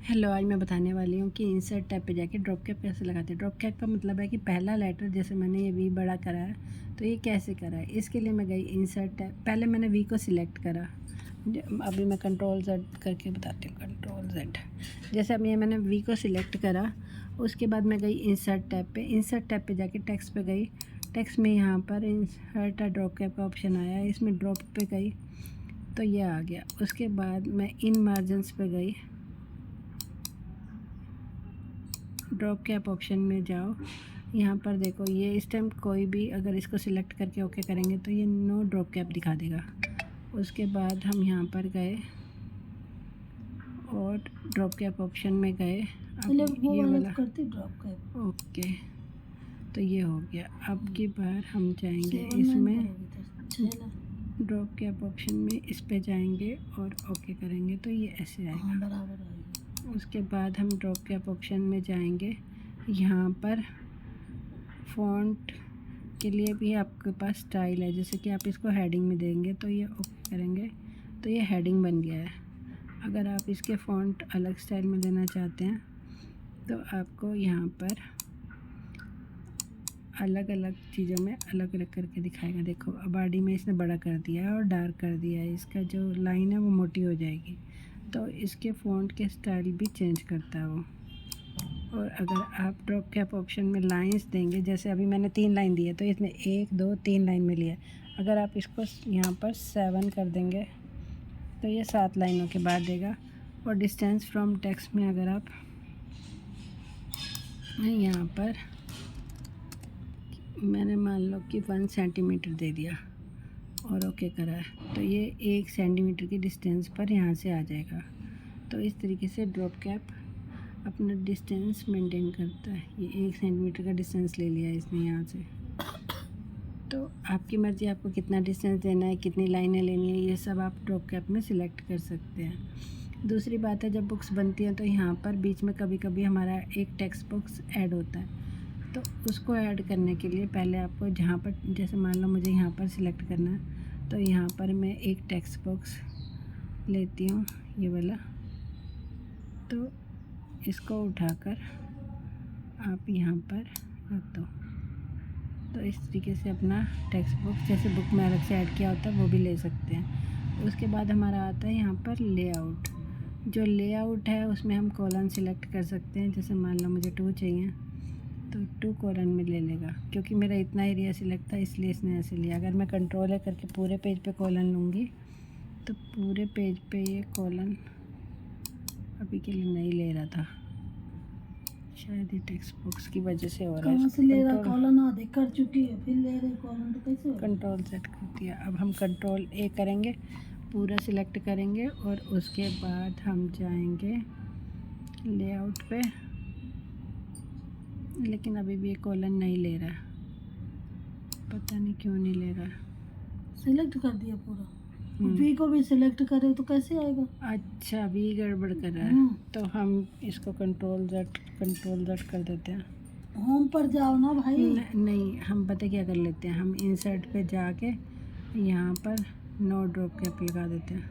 Hello, आज मैं बताने वाली हूँ कि इंसर्ट टैब पे जाके ड्रॉप कैप कैसे लगाते हैं। ड्रॉप कैप का मतलब है कि पहला लेटर, जैसे मैंने ये वी बड़ा करा है तो ये कैसे करा है। इसके लिए मैं गई इंसर्ट टैब, पहले मैंने वी को सिलेक्ट करा। अभी मैं कंट्रोल Z करके बताती हूँ, कंट्रोल Z। जैसे अब ये मैंने वी को सिलेक्ट करा, उसके बाद मैं गई इंसर्ट टैब पे। इंसर्ट टैब पे जाके टेक्स्ट पे गई। टेक्स्ट में यहाँ पर इंसर्ट ड्रॉप कैप का ऑप्शन आया, इसमें ड्रॉप पे गई तो ये आ गया। उसके बाद मैं इन मार्जिन्स पे गई, ड्रॉप कैप ऑप्शन में जाओ। यहाँ पर देखो, ये इस टाइम कोई भी अगर इसको सिलेक्ट करके ओके करेंगे तो ये नो ड्रॉप कैप दिखा देगा। उसके बाद हम यहाँ पर गए और ड्रॉप कैप ऑप्शन में गए। अब ये वाला करती ड्रॉप कैप ओके, तो ये हो गया। अब की बार हम जाएंगे इसमें ड्रॉप कैप ऑप्शन में, इस पे जाएंगे और ओके करेंगे तो ये ऐसे आएगा। बराबर आएगा। उसके बाद हम ड्रॉप कैप ऑप्शन में जाएंगे। यहाँ पर फ़ॉन्ट के लिए भी आपके पास स्टाइल है, जैसे कि आप इसको हेडिंग में देंगे तो ये ओके करेंगे तो ये हेडिंग बन गया है। अगर आप इसके फ़ॉन्ट अलग स्टाइल में देना चाहते हैं तो आपको यहाँ पर अलग अलग चीज़ों में अलग अलग करके दिखाएगा। देखो, बॉडी में इसने बड़ा कर दिया है और डार्क कर दिया है, इसका जो लाइन है वो मोटी हो जाएगी, तो इसके फ़ॉन्ट के स्टाइल भी चेंज करता है वो। और अगर आप ड्रॉप कैप ऑप्शन में लाइंस देंगे, जैसे अभी मैंने 3 लाइन दी है तो इसने 1 2 3 लाइन में लिया। अगर आप इसको यहाँ पर 7 कर देंगे तो ये 7 लाइनों के बाद देगा। और डिस्टेंस फ्रॉम टेक्स्ट में अगर आप यहाँ पर मैंने मान लो कि 1 सेंटीमीटर दे दिया और ओके करा है तो ये 1 सेंटीमीटर की डिस्टेंस पर यहाँ से आ जाएगा। तो इस तरीके से ड्रॉप कैप अपना डिस्टेंस मेंटेन करता है। ये 1 सेंटीमीटर का डिस्टेंस ले लिया इसने यहाँ से। तो आपकी मर्ज़ी, आपको कितना डिस्टेंस देना है, कितनी लाइनें लेनी है, ये सब आप ड्रॉप कैप में सिलेक्ट कर सकते हैं। दूसरी बात है, जब बुक्स बनती हैं तो यहाँ पर बीच में कभी कभी हमारा एक टेक्स्ट बॉक्स ऐड होता है, तो उसको ऐड करने के लिए पहले आपको जहाँ पर, जैसे मान लो मुझे यहाँ पर सिलेक्ट करना है तो यहाँ पर मैं एक टेक्स्ट बॉक्स लेती हूँ, ये वाला। तो इसको उठाकर आप यहाँ पर रख दो, तो इस तरीके से अपना टेक्स्ट बुक, जैसे बुक में अलग से ऐड किया होता है वो भी ले सकते हैं। उसके बाद हमारा आता है यहाँ पर लेआउट। जो लेआउट है उसमें हम कॉलम सिलेक्ट कर सकते हैं। जैसे मान लो मुझे 2 चाहिए तो 2 कॉलम में ले लेगा, क्योंकि मेरा इतना एरिया सिलेक्ट था इसलिए इसने ऐसे लिया। अगर मैं कंट्रोल है करके पूरे पेज पे कॉलम लूँगी तो पूरे पेज पे ये कॉलम अभी के लिए नहीं ले रहा था, शायद ये टेक्स्ट बॉक्स की वजह से हो रहा है। कहाँ से ले रहा, कॉलम आधे कर चुकी है फिर ले रहे कॉलम, तो कैसे होगा? कंट्रोल सेट कर दिया। अब हम कंट्रोल A करेंगे, पूरा सिलेक्ट करेंगे और उसके बाद हम जाएंगे लेआउट पे। लेकिन अभी भी ये कॉलम नहीं ले रहा, पता नहीं क्यों नहीं ले रहा। सिलेक्ट कर दिया पूरा, वी को भी सिलेक्ट करे तो कैसे आएगा? अच्छा, वी गड़बड़ कर रहा है तो हम इसको कंट्रोल Z कर देते हैं। होम पर जाओ ना भाई। नहीं, हम पता क्या कर लेते हैं, हम इंसर्ट पे जाके यहाँ पर नो ड्रॉप कैप लगा देते हैं।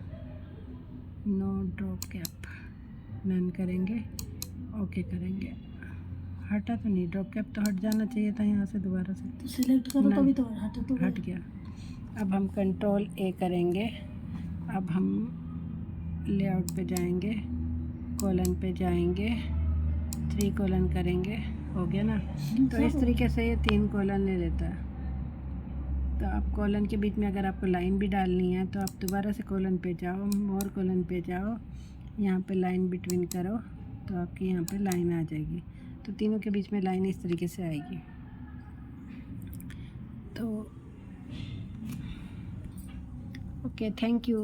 नो ड्रॉप कैप नन करेंगे, ओके करेंगे। हटा तो नहीं, ड्रॉप कैप तो हट जाना चाहिए था यहाँ से दोबारा से। तो सिलेक्ट करो तभी तो हट गया। अब हम कंट्रोल A करेंगे। अब हम लेआउट पे जाएंगे, कॉलन पे जाएंगे, 3 कॉलन करेंगे, हो गया ना। तो इस तरीके से ये 3 कॉलन ले लेता है। तो आप कॉलन के बीच में अगर आपको लाइन भी डालनी है तो आप दोबारा से कॉलन पे जाओ, मोर कॉलन पे जाओ, यहाँ पे लाइन बिटवीन करो तो आपकी यहाँ पे लाइन आ जाएगी। तो तीनों के बीच में लाइन इस तरीके से आएगी। तो ओके, थैंक यू।